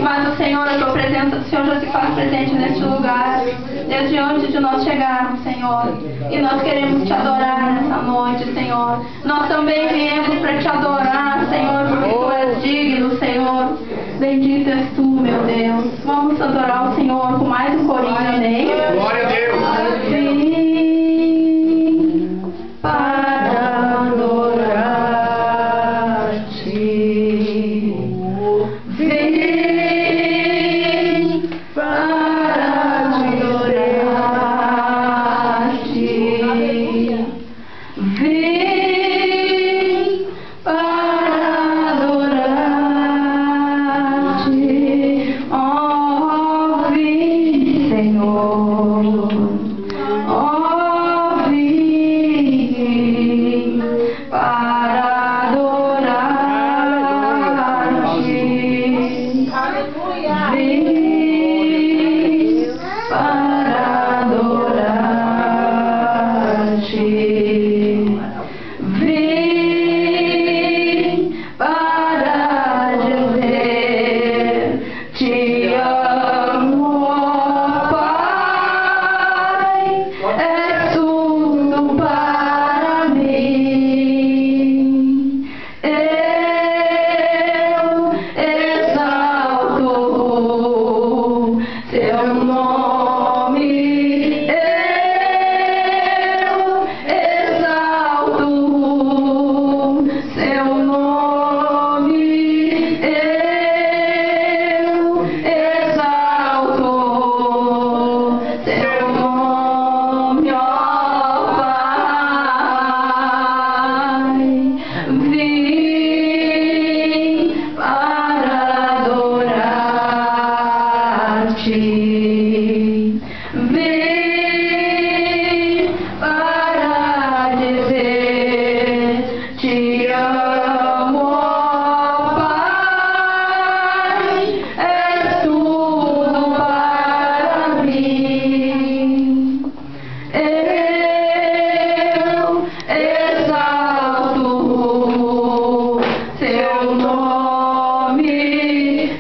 Mas o Senhor, a tua presença do Senhor já se faz presente neste lugar, desde antes de nós chegarmos, Senhor. E nós queremos te adorar nessa noite, Senhor. Nós também viemos para te adorar, Senhor, porque tu és digno, Senhor. Bendito és tu, meu Deus. Vamos adorar o Senhor com mais um corinho, amém? Glória a Deus. Vim para adorar-te. Vim para adorar-te. Vim para adorar-te. Oh, vim, Senhor. Oh, vim para adorar-te. Vim para adorar-te. Vim para dizer te amo, ó Pai, és tudo para mim. Eu exalto teu nome. Eu exalto seu nome. Eu exalto teu nome, ó Pai. Vim para adorar-te. Vim para dizer te amo, ó Pai, és tudo para mim. Eu exalto teu nome.